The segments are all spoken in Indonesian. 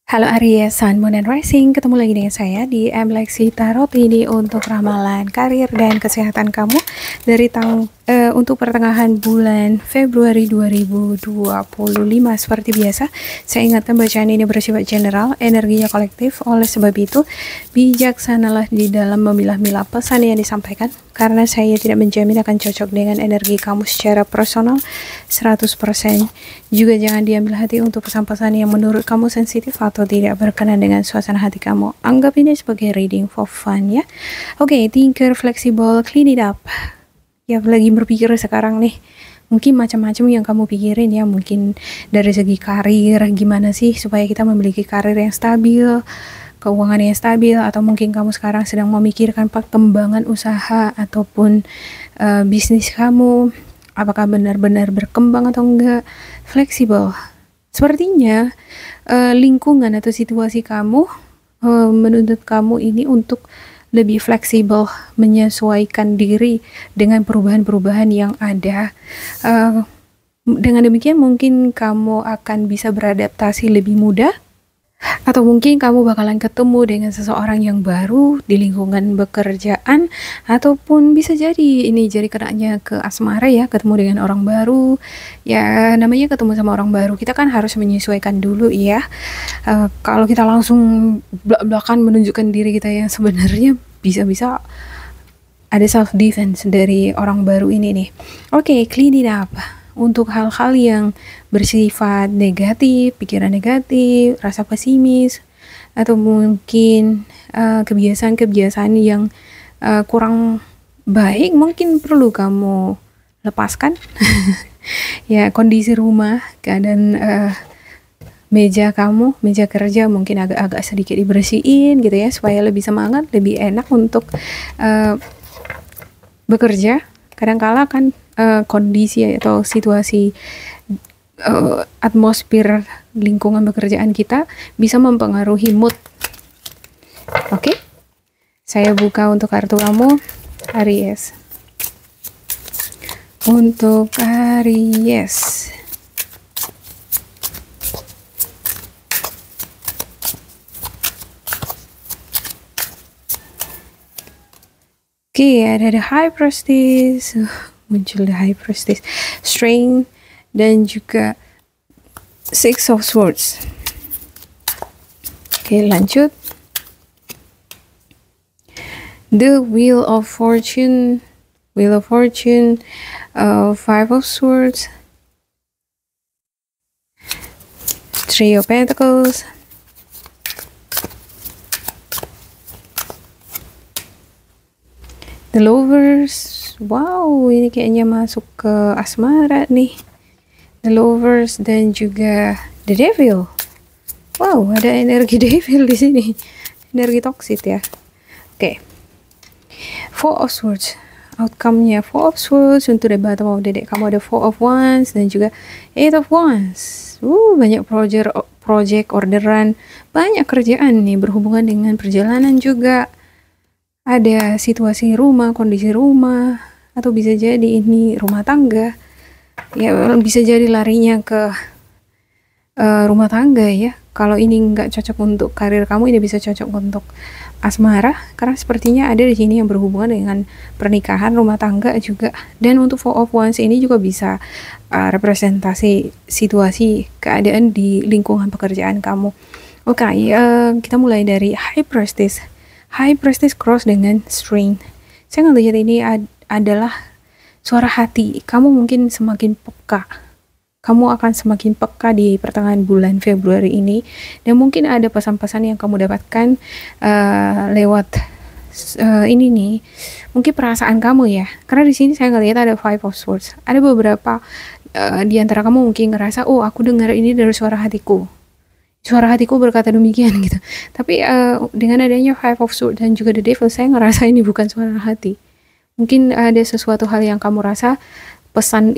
Halo Aries, Sun, Moon, and Rising. Ketemu lagi dengan saya di Lexi Tarot ini untuk ramalan karir dan kesehatan kamu dari untuk pertengahan bulan Februari 2025. Seperti biasa, saya ingatkan bacaan ini bersifat general, energinya kolektif. Oleh sebab itu, bijaksanalah di dalam memilah-milah pesan yang disampaikan, karena saya tidak menjamin akan cocok dengan energi kamu secara personal 100%. Juga jangan diambil hati untuk pesan-pesan yang menurut kamu sensitif atau tidak berkenan dengan suasana hati kamu. Anggap ini sebagai reading for fun ya. Oke, thinker, flexible, clean it up. Ya, lagi berpikir sekarang nih, mungkin macam-macam yang kamu pikirin ya. Mungkin dari segi karir, gimana sih supaya kita memiliki karir yang stabil, keuangan yang stabil, atau mungkin kamu sekarang sedang memikirkan perkembangan usaha ataupun bisnis kamu, apakah benar-benar berkembang atau enggak. Fleksibel, sepertinya lingkungan atau situasi kamu menuntut kamu ini untuk lebih fleksibel, menyesuaikan diri dengan perubahan-perubahan yang ada. Dengan demikian mungkin kamu akan bisa beradaptasi lebih mudah, atau mungkin kamu bakalan ketemu dengan seseorang yang baru di lingkungan pekerjaan, ataupun bisa jadi ini jadi kenanya ke asmara ya, ketemu dengan orang baru ya. Namanya ketemu sama orang baru, kita kan harus menyesuaikan dulu ya. Kalau kita langsung belak-belakan menunjukkan diri kita yang sebenarnya, bisa-bisa ada self defense dari orang baru ini nih. Oke, clean it up. Untuk hal-hal yang bersifat negatif, pikiran negatif, rasa pesimis, atau mungkin kebiasaan-kebiasaan yang kurang baik, mungkin perlu kamu lepaskan. Ya, kondisi rumah, keadaan meja kamu, meja kerja mungkin agak-agak sedikit dibersihin gitu ya, supaya lebih semangat, lebih enak untuk bekerja. Kadang-kala kan kondisi atau situasi atmosfer lingkungan pekerjaan kita bisa mempengaruhi mood. Oke, saya buka untuk kartu kamu, Aries. Untuk Aries, oke, ada the High Priestess. Muncul the High Priestess, Strength, dan juga Six of Swords. Oke, lanjut. The Wheel of Fortune, Five of Swords, Three of Pentacles, The Lovers. Wow, ini kayaknya masuk ke asmara nih. The Lovers dan juga The Devil. Wow, ada energi Devil di sini. Energi toxic ya. Oke. Four of Swords. Outcome-nya Four of Swords. Untuk the bottom of the deck kamu ada Four of Wands dan juga Eight of Wands. Banyak project orderan, banyak kerjaan nih berhubungan dengan perjalanan juga. Ada situasi rumah, kondisi rumah, atau bisa jadi ini rumah tangga ya, bisa jadi larinya ke rumah tangga ya. Kalau ini nggak cocok untuk karir kamu, ini bisa cocok untuk asmara, karena sepertinya ada di sini yang berhubungan dengan pernikahan, rumah tangga juga. Dan untuk Four of Wands ini juga bisa representasi situasi keadaan di lingkungan pekerjaan kamu. Oke, kita mulai dari High Priestess. High Priestess cross dengan Strength. Saya ngelihat ini adalah suara hati. Kamu mungkin semakin peka. Kamu akan semakin peka di pertengahan bulan Februari ini. Dan mungkin ada pesan-pesan yang kamu dapatkan lewat ini nih. Mungkin perasaan kamu ya. Karena di sini saya ngelihat ada Five of Swords. Ada beberapa di antara kamu mungkin ngerasa, oh aku dengar ini dari suara hatiku. Suara hatiku berkata demikian gitu. Tapi dengan adanya Five of Swords dan juga The Devil, saya ngerasa ini bukan suara hati. Mungkin ada sesuatu hal yang kamu rasa pesan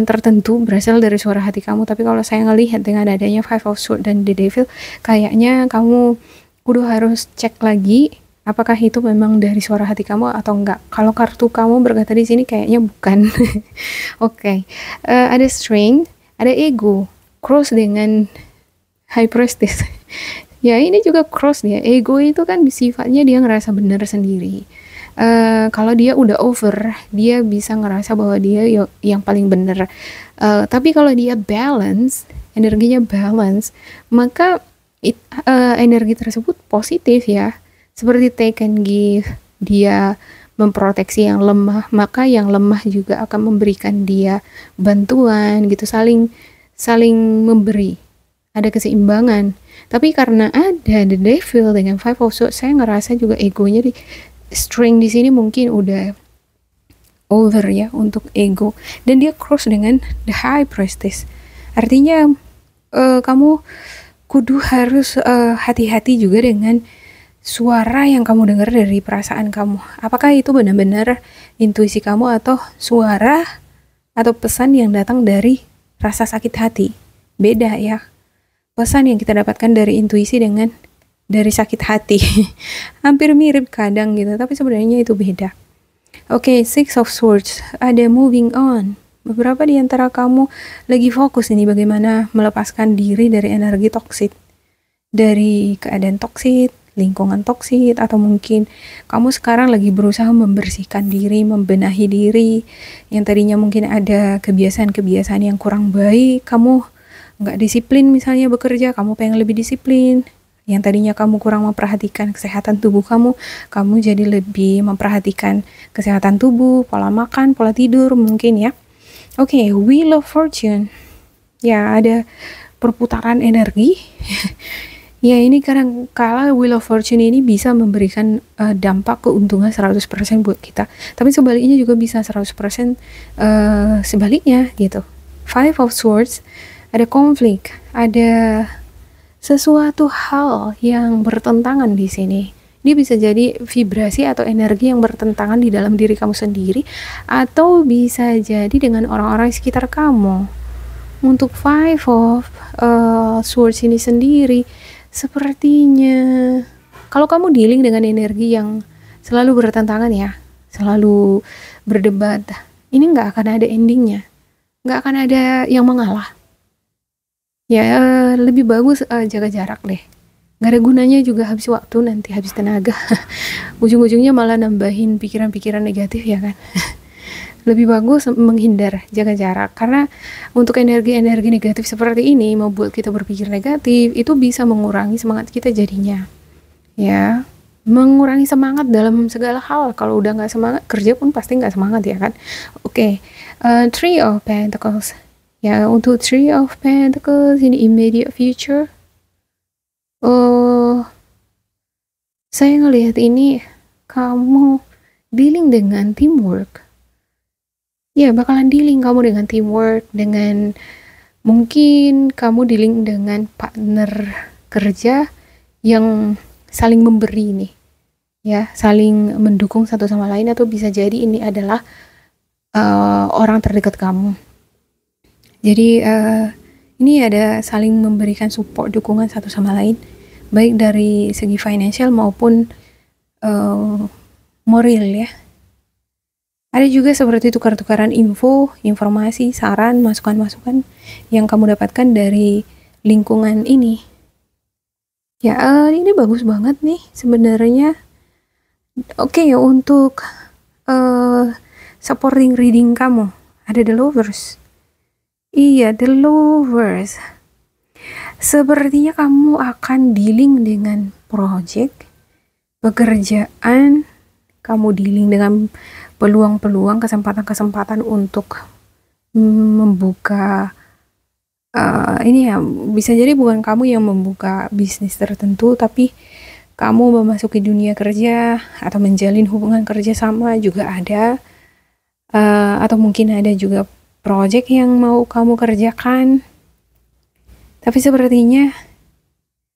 tertentu berasal dari suara hati kamu. Tapi kalau saya ngelihat dengan adanya Five of Swords dan The Devil, kayaknya kamu kudu harus cek lagi apakah itu memang dari suara hati kamu atau enggak. Kalau kartu kamu berkata di sini kayaknya bukan. Oke. Ada Strength, ada Ego, cross dengan High Priestess. Ya ini juga cross dia. Ego itu kan sifatnya dia ngerasa benar sendiri. Kalau dia udah over, dia bisa ngerasa bahwa dia yang paling benar. Tapi kalau dia balance, energinya balance, maka energi tersebut positif ya. Seperti take and give, dia memproteksi yang lemah, maka yang lemah juga akan memberikan dia bantuan gitu, saling memberi, ada keseimbangan. Tapi karena ada the devil dengan five of swords, saya ngerasa juga egonya di string di sini mungkin udah over ya untuk ego, dan dia cross dengan the high priestess. Artinya kamu kudu harus hati-hati juga dengan suara yang kamu dengar dari perasaan kamu. Apakah itu benar-benar intuisi kamu atau suara atau pesan yang datang dari rasa sakit hati? Beda ya. Pesan yang kita dapatkan dari intuisi dengan dari sakit hati. Hampir mirip kadang gitu, tapi sebenarnya itu beda. Oke, Six of Swords, ada moving on. Beberapa di antara kamu lagi fokus ini bagaimana melepaskan diri dari energi toksik, dari keadaan toksik, lingkungan toksik, atau mungkin kamu sekarang lagi berusaha membersihkan diri, membenahi diri, yang tadinya mungkin ada kebiasaan-kebiasaan yang kurang baik, kamu nggak disiplin misalnya bekerja, kamu pengen lebih disiplin. Yang tadinya kamu kurang memperhatikan kesehatan tubuh kamu jadi lebih memperhatikan kesehatan tubuh, pola makan, pola tidur mungkin ya. Oke, Wheel of Fortune. Ya, ada perputaran energi. Ya, ini kadang-kala Wheel of Fortune ini bisa memberikan dampak keuntungan 100% buat kita. Tapi sebaliknya juga bisa 100% sebaliknya gitu. Five of Swords, ada konflik, ada sesuatu hal yang bertentangan di sini. Dia bisa jadi vibrasi atau energi yang bertentangan di dalam diri kamu sendiri, atau bisa jadi dengan orang-orang di sekitar kamu. Untuk Five of Swords ini sendiri, sepertinya kalau kamu dealing dengan energi yang selalu bertentangan ya, selalu berdebat, ini nggak akan ada endingnya, nggak akan ada yang mengalah. Ya, lebih bagus jaga jarak deh. Gak ada gunanya juga habis waktu, nanti habis tenaga. Ujung-ujungnya malah nambahin pikiran-pikiran negatif ya kan. Lebih bagus menghindar, jaga jarak. Karena untuk energi-energi negatif seperti ini membuat kita berpikir negatif, itu bisa mengurangi semangat kita jadinya. Ya, mengurangi semangat dalam segala hal. Kalau udah gak semangat, kerja pun pasti gak semangat ya kan. Oke, Three of Pentacles. Ya, untuk Three of Pentacles ini immediate future. Saya ngelihat ini kamu dealing dengan teamwork. Ya, bakalan dealing kamu dengan teamwork, dengan mungkin kamu dealing dengan partner kerja yang saling memberi nih. Ya, saling mendukung satu sama lain, atau bisa jadi ini adalah orang terdekat kamu. Jadi ini ada saling memberikan support, dukungan satu sama lain, baik dari segi financial maupun moral ya. Ada juga seperti tukar-tukaran info, informasi, saran, masukan-masukan yang kamu dapatkan dari lingkungan ini. Ya, ini bagus banget nih sebenarnya. Oke, untuk supporting reading kamu, ada The Lovers. Iya, The Lovers. Sepertinya kamu akan dealing dengan project, pekerjaan, kamu dealing dengan peluang-peluang, kesempatan-kesempatan untuk membuka ini ya, bisa jadi bukan kamu yang membuka bisnis tertentu, tapi kamu memasuki dunia kerja atau menjalin hubungan kerja sama juga ada, atau mungkin ada juga project yang mau kamu kerjakan. Tapi sepertinya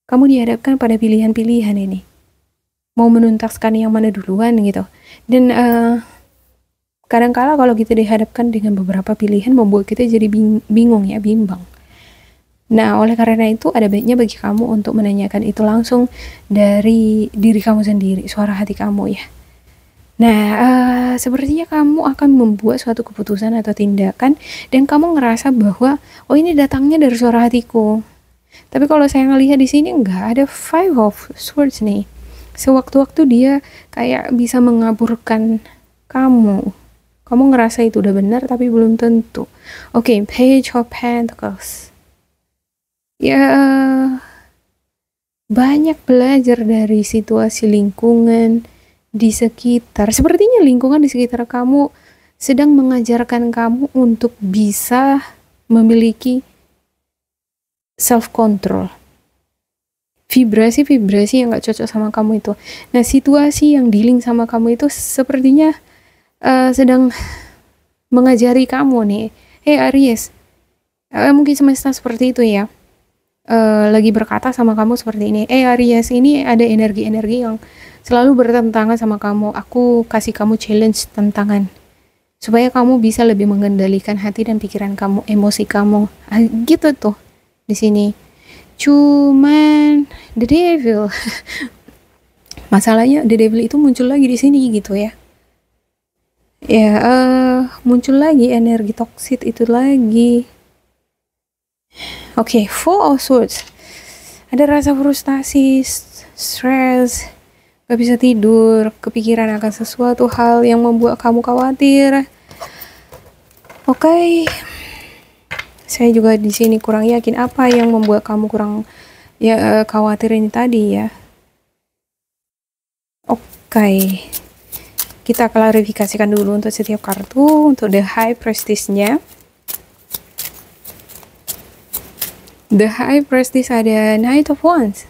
kamu dihadapkan pada pilihan-pilihan ini, mau menuntaskan yang mana duluan gitu. Dan kadang-kala kalau kita dihadapkan dengan beberapa pilihan membuat kita jadi bingung ya, bimbang. Nah, oleh karena itu ada baiknya bagi kamu untuk menanyakan itu langsung dari diri kamu sendiri, suara hati kamu ya. Nah, sepertinya kamu akan membuat suatu keputusan atau tindakan dan kamu ngerasa bahwa oh ini datangnya dari suara hatiku. Tapi kalau saya ngelihat di sini nggak ada Five of Swords nih. Sewaktu-waktu dia kayak bisa mengaburkan kamu. Kamu ngerasa itu udah benar tapi belum tentu. Oke, Page of Pentacles. Ya, banyak belajar dari situasi lingkungan di sekitar. Sepertinya lingkungan di sekitar kamu sedang mengajarkan kamu untuk bisa memiliki self-control. Vibrasi-vibrasi yang gak cocok sama kamu itu. Nah, situasi yang dealing sama kamu itu sepertinya sedang mengajari kamu nih. Hey Aries, mungkin semesta seperti itu ya. Lagi berkata sama kamu seperti ini. Aries, ini ada energi-energi yang selalu bertentangan sama kamu. Aku kasih kamu challenge, tantangan, supaya kamu bisa lebih mengendalikan hati dan pikiran kamu, emosi kamu. Gitu tuh di sini. Cuman the devil, masalahnya the devil itu muncul lagi di sini gitu ya. Ya, muncul lagi energi toksit itu lagi. Oke, Four of Swords. Ada rasa frustasi, stres, gak bisa tidur, kepikiran akan sesuatu hal yang membuat kamu khawatir. Oke. Saya juga di sini kurang yakin apa yang membuat kamu kurang khawatir ini tadi ya. Oke. Kita klarifikasikan dulu untuk setiap kartu. Untuk The High Priestess-nya. The High Priestess ada Knight of Wands.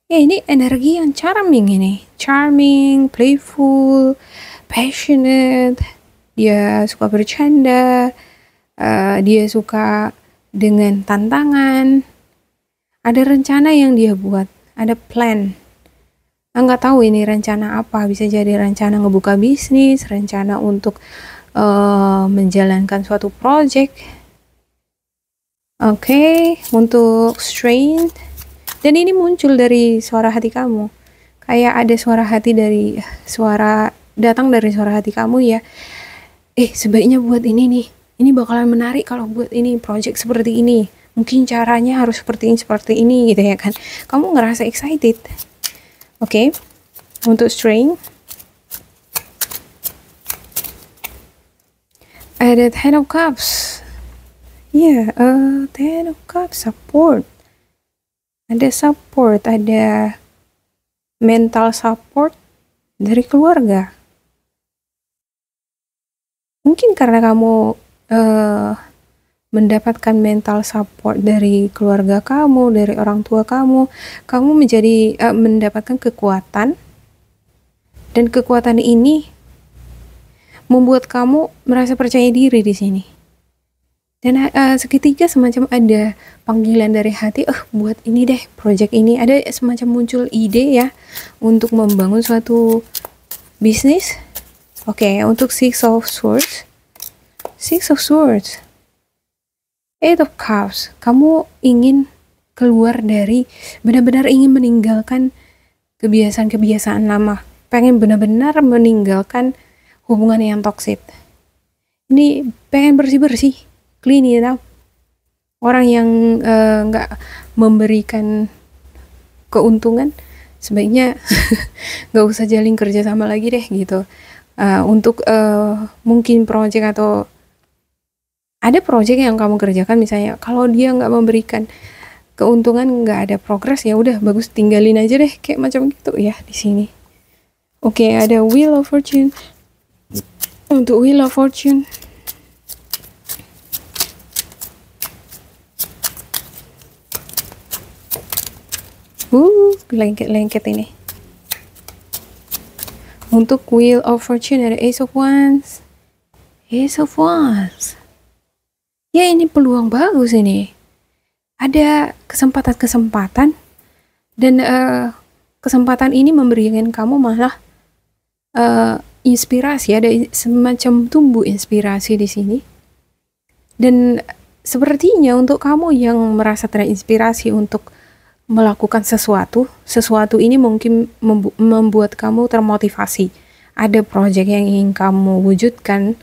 Ya, ini energi yang charming ini. Charming, playful, passionate. Dia suka bercanda. Dia suka dengan tantangan. Ada rencana yang dia buat. Ada plan. Nggak tahu ini rencana apa. Bisa jadi rencana ngebuka bisnis. Rencana untuk menjalankan suatu project. Oke, untuk Strength. Dan ini muncul dari suara hati kamu. Kayak ada suara hati datang dari suara hati kamu ya. Sebaiknya buat ini nih. Ini bakalan menarik kalau buat ini project seperti ini. Mungkin caranya harus seperti ini gitu ya kan. Kamu ngerasa excited. Oke. Untuk Strength. Ada Ten of Cups. Ya, Ten of Cups, support. Ada support, ada mental support dari keluarga. Mungkin karena kamu mendapatkan mental support dari keluarga kamu, dari orang tua kamu menjadi mendapatkan kekuatan, dan kekuatan ini membuat kamu merasa percaya diri di sini. Dan seketika semacam ada panggilan dari hati, buat ini deh, project ini. Ada semacam muncul ide ya untuk membangun suatu bisnis. Oke, untuk Six of Swords. Six of Swords. Eight of Cups. Kamu ingin keluar dari, benar-benar ingin meninggalkan kebiasaan-kebiasaan lama. Pengen benar-benar meninggalkan hubungan yang toksik. Ini pengen bersih-bersih. Clean it up. Orang yang nggak memberikan keuntungan, sebaiknya nggak usah jalin kerja sama lagi deh gitu. Untuk mungkin project atau ada project yang kamu kerjakan, misalnya kalau dia nggak memberikan keuntungan, nggak ada progres, ya udah bagus tinggalin aja deh, kayak macam gitu ya di sini. Oke, ada Wheel of Fortune. Untuk Wheel of Fortune, lengket ini. Untuk Wheel of Fortune ada Ace of Wands. Ace of Wands. Ya, ini peluang bagus ini. Ada kesempatan-kesempatan, dan kesempatan ini memberikan kamu malah inspirasi. Ada semacam tumbuh inspirasi di sini. Dan sepertinya untuk kamu yang merasa terinspirasi untuk melakukan sesuatu ini mungkin membuat kamu termotivasi. Ada project yang ingin kamu wujudkan,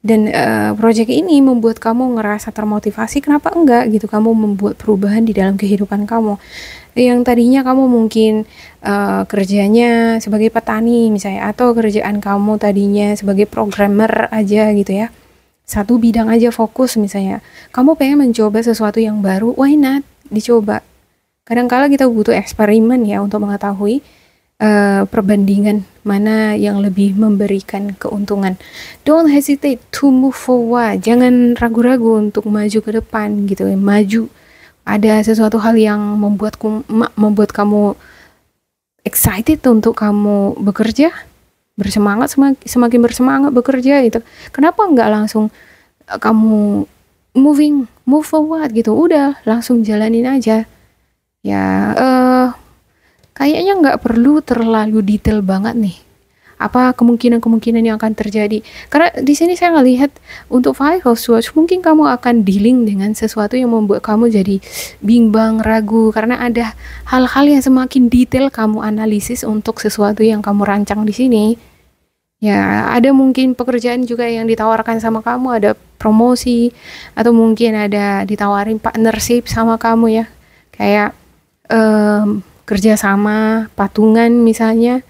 Dan project ini membuat kamu ngerasa termotivasi, kenapa enggak gitu kamu membuat perubahan di dalam kehidupan kamu. Yang tadinya kamu mungkin kerjanya sebagai petani misalnya, atau kerjaan kamu tadinya sebagai programmer aja gitu ya. Satu bidang aja fokus misalnya. Kamu pengen mencoba sesuatu yang baru, why not? Dicoba. Kadang-kala kita butuh eksperimen ya untuk mengetahui perbandingan mana yang lebih memberikan keuntungan. Don't hesitate to move forward. Jangan ragu-ragu untuk maju ke depan gitu ya. Maju. Ada sesuatu hal yang membuat kamu excited untuk kamu bekerja, bersemangat, semakin bersemangat bekerja itu. Kenapa nggak langsung kamu move forward gitu? Udah langsung jalanin aja. Ya, kayaknya nggak perlu terlalu detail banget nih. Apa kemungkinan-kemungkinan yang akan terjadi? Karena di sini saya ngelihat untuk Five of Swords, mungkin kamu akan dealing dengan sesuatu yang membuat kamu jadi bimbang, ragu, karena ada hal-hal yang semakin detail kamu analisis untuk sesuatu yang kamu rancang di sini. Ya, ada mungkin pekerjaan juga yang ditawarkan sama kamu, ada promosi, atau mungkin ada ditawarin partnership sama kamu ya. Kayak kerjasama, patungan misalnya,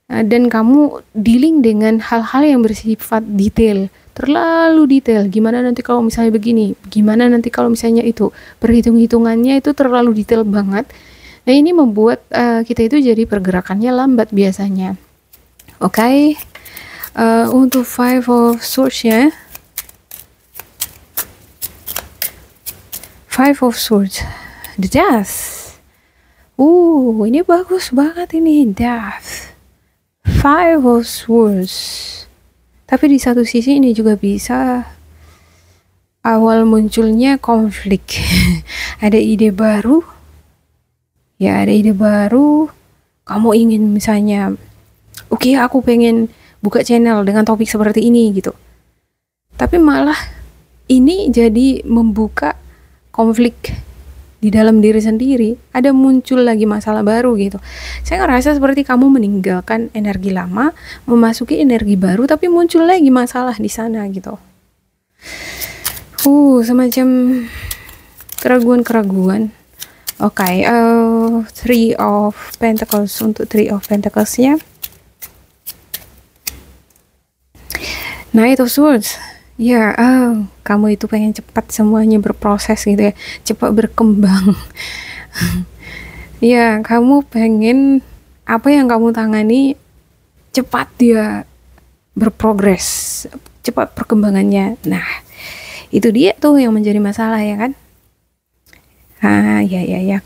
dan kamu dealing dengan hal-hal yang bersifat detail, terlalu detail. Gimana nanti kalau misalnya begini, gimana nanti kalau misalnya itu, perhitung-hitungannya itu terlalu detail banget. Nah, ini membuat kita itu jadi pergerakannya lambat biasanya. Oke. Untuk Five of Swords ya, Five of Swords, the Death. Ini bagus banget ini, Death. Five of Swords. Tapi di satu sisi ini juga bisa awal munculnya konflik. Ada ide baru. Ya, ada ide baru. Kamu ingin misalnya, oke, aku pengen buka channel dengan topik seperti ini gitu. Tapi malah ini jadi membuka konflik di dalam diri sendiri, ada muncul lagi masalah baru gitu. Saya ngerasa seperti kamu meninggalkan energi lama, memasuki energi baru, tapi muncul lagi masalah di sana gitu. Semacam keraguan-keraguan. Oke, Three of Pentacles. Untuk Three of Pentacles-nya, Knight of Swords. Ya, kamu itu pengen cepat semuanya berproses gitu ya, cepat berkembang. Ya, kamu pengen apa yang kamu tangani cepat dia berprogres, cepat perkembangannya. Nah, itu dia tuh yang menjadi masalah ya kan? Ya.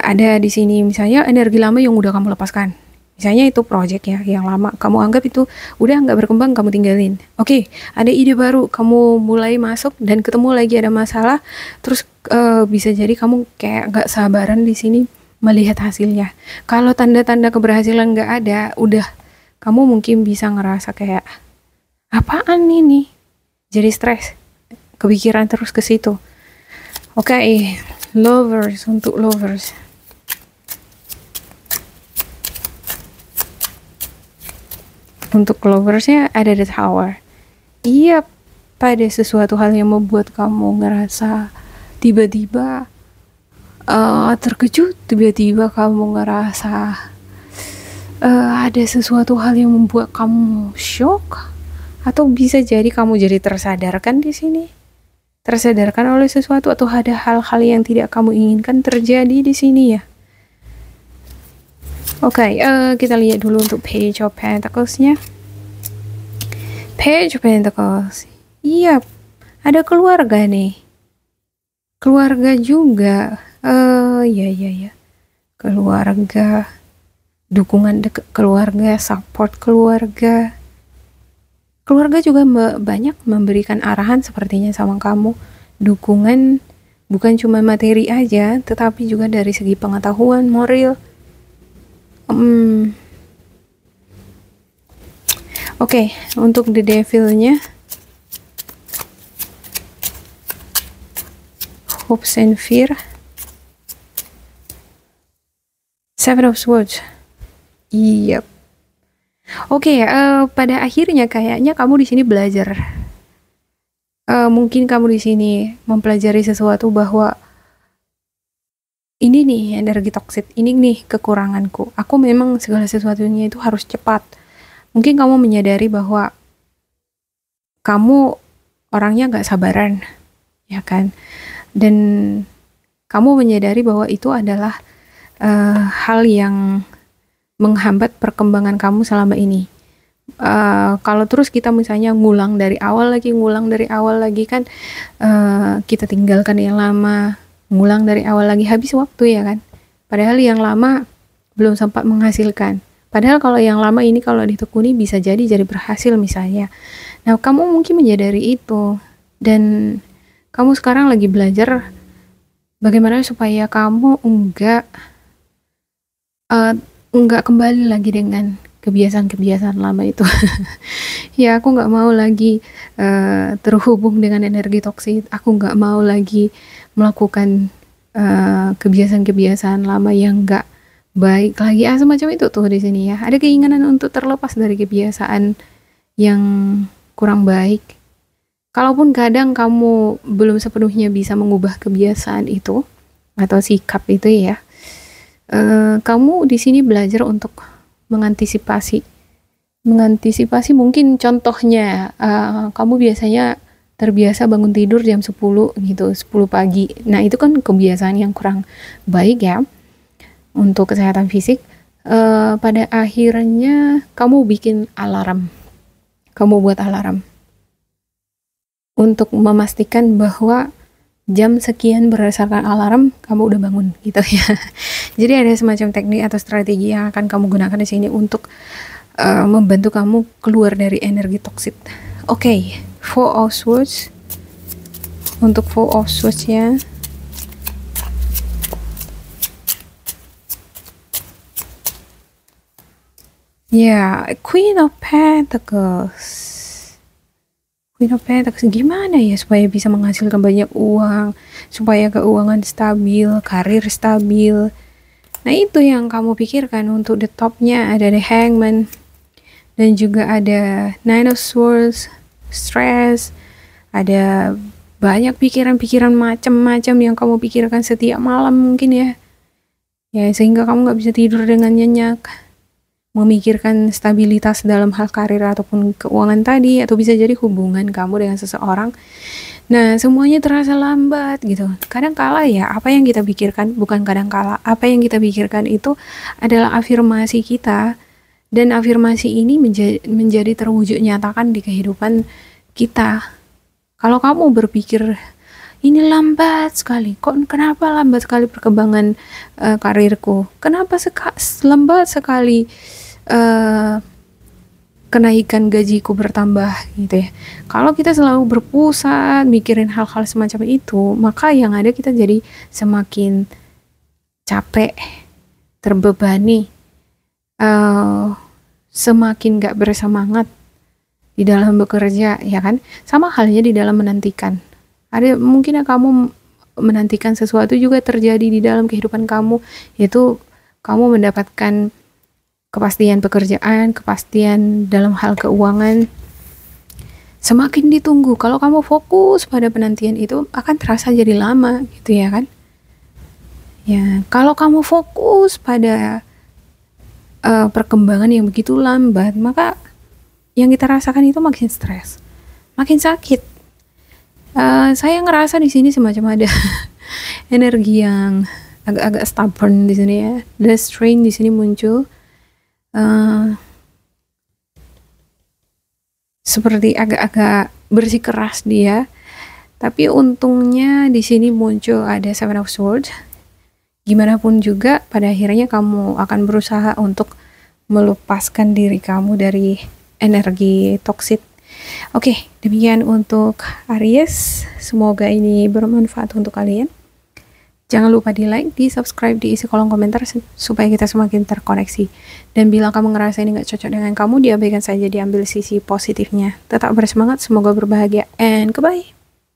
Ada di sini misalnya energi lama yang udah kamu lepaskan. Misalnya itu project ya, yang lama kamu anggap itu udah nggak berkembang, kamu tinggalin. Oke, ada ide baru, kamu mulai masuk dan ketemu lagi ada masalah, terus bisa jadi kamu kayak nggak sabaran di sini melihat hasilnya. Kalau tanda-tanda keberhasilan nggak ada, udah kamu mungkin bisa ngerasa kayak apaan ini? Jadi stres, kepikiran terus ke situ. Oke, lovers. Untuk lovers, untuk loversnya ada the Tower. Iya, pada sesuatu hal yang membuat kamu ngerasa tiba-tiba terkejut, tiba-tiba kamu ngerasa ada sesuatu hal yang membuat kamu shock, atau bisa jadi kamu jadi tersadarkan di sini, tersadarkan oleh sesuatu, atau ada hal-hal yang tidak kamu inginkan terjadi di sini ya. Oke, kita lihat dulu untuk Page of Pentacles-nya. Page of Pentacles. Iya, ada keluarga nih. Keluarga juga. Ya. Keluarga. Dukungan keluarga, support keluarga. Keluarga juga banyak memberikan arahan sepertinya sama kamu. Dukungan bukan cuma materi aja, tetapi juga dari segi pengetahuan, moral. Oke, untuk the devil-nya, hopes and fear, Seven of Swords. Yep. Oke, pada akhirnya kayaknya kamu di sini belajar Mungkin kamu di sini mempelajari sesuatu bahwa ini nih energi toksik, ini nih kekuranganku. Aku memang segala sesuatunya itu harus cepat. Mungkin kamu menyadari bahwa kamu orangnya gak sabaran, ya kan? Dan kamu menyadari bahwa itu adalah hal yang menghambat perkembangan kamu selama ini. Kalau terus kita misalnya ngulang dari awal lagi kan, kita tinggalkan yang lama, ngulang dari awal lagi, habis waktu ya kan. Padahal yang lama belum sempat menghasilkan. Padahal kalau yang lama ini kalau ditekuni bisa jadi berhasil misalnya. Nah, kamu mungkin menyadari itu, dan kamu sekarang lagi belajar bagaimana supaya kamu enggak kembali lagi dengan kebiasaan-kebiasaan lama itu. Ya, aku nggak mau lagi terhubung dengan energi toksik. Aku nggak mau lagi melakukan kebiasaan-kebiasaan lama yang nggak baik lagi. Semacam itu tuh di sini ya. Ada keinginan untuk terlepas dari kebiasaan yang kurang baik. Kalaupun kadang kamu belum sepenuhnya bisa mengubah kebiasaan itu atau sikap itu ya, kamu di sini belajar untuk mengantisipasi mungkin contohnya, kamu biasanya terbiasa bangun tidur jam 10 gitu, 10 pagi. Nah, itu kan kebiasaan yang kurang baik ya untuk kesehatan fisik. Pada akhirnya kamu bikin alarm. Kamu buat alarm untuk memastikan bahwa jam sekian berdasarkan alarm kamu udah bangun gitu ya. Jadi ada semacam teknik atau strategi yang akan kamu gunakan di sini untuk membantu kamu keluar dari energi toksik. Oke, Four of Swords. Untuk Four of Swords ya. Ya, Queen of Pentacles. Queen of Pentacles, gimana ya supaya bisa menghasilkan banyak uang, supaya keuangan stabil, karir stabil. Nah, itu yang kamu pikirkan. Untuk the topnya ada the Hangman, dan juga ada Nine of Swords, stress, ada banyak pikiran-pikiran macam-macam yang kamu pikirkan setiap malam mungkin ya. Ya, sehingga kamu nggak bisa tidur dengan nyenyak, memikirkan stabilitas dalam hal karir ataupun keuangan tadi, atau bisa jadi hubungan kamu dengan seseorang. Nah, semuanya terasa lambat gitu. Kadang kala ya, apa yang kita pikirkan, bukan kadang kala, apa yang kita pikirkan itu adalah afirmasi kita, dan afirmasi ini menjadi terwujud nyatakan di kehidupan kita. Kalau kamu berpikir ini lambat sekali, kenapa lambat sekali perkembangan karirku, kenapa lambat sekali kenaikan gajiku bertambah gitu ya. Kalau kita selalu berpusat mikirin hal-hal semacam itu, maka yang ada kita jadi semakin capek, terbebani, semakin gak bersemangat di dalam bekerja, ya kan? Sama halnya di dalam menantikan. Ada mungkin kamu menantikan sesuatu juga terjadi di dalam kehidupan kamu, yaitu kamu mendapatkan kepastian pekerjaan, kepastian dalam hal keuangan. Semakin ditunggu, kalau kamu fokus pada penantian itu akan terasa jadi lama gitu ya kan. Ya, kalau kamu fokus pada perkembangan yang begitu lambat, maka yang kita rasakan itu makin stres, makin sakit. Saya ngerasa di sini semacam ada energi yang agak-agak stubborn di sini ya. The strain di sini muncul. Seperti agak-agak bersikeras dia, tapi untungnya di sini muncul ada Seven of Swords. Gimana pun juga pada akhirnya kamu akan berusaha untuk melepaskan diri kamu dari energi toksik. Oke, demikian untuk Aries. Semoga ini bermanfaat untuk kalian. Jangan lupa di like, di subscribe, diisi kolom komentar supaya kita semakin terkoneksi. Dan bila kamu ngerasa ini gak cocok dengan kamu, diabaikan saja, diambil sisi positifnya. Tetap bersemangat, semoga berbahagia, and goodbye.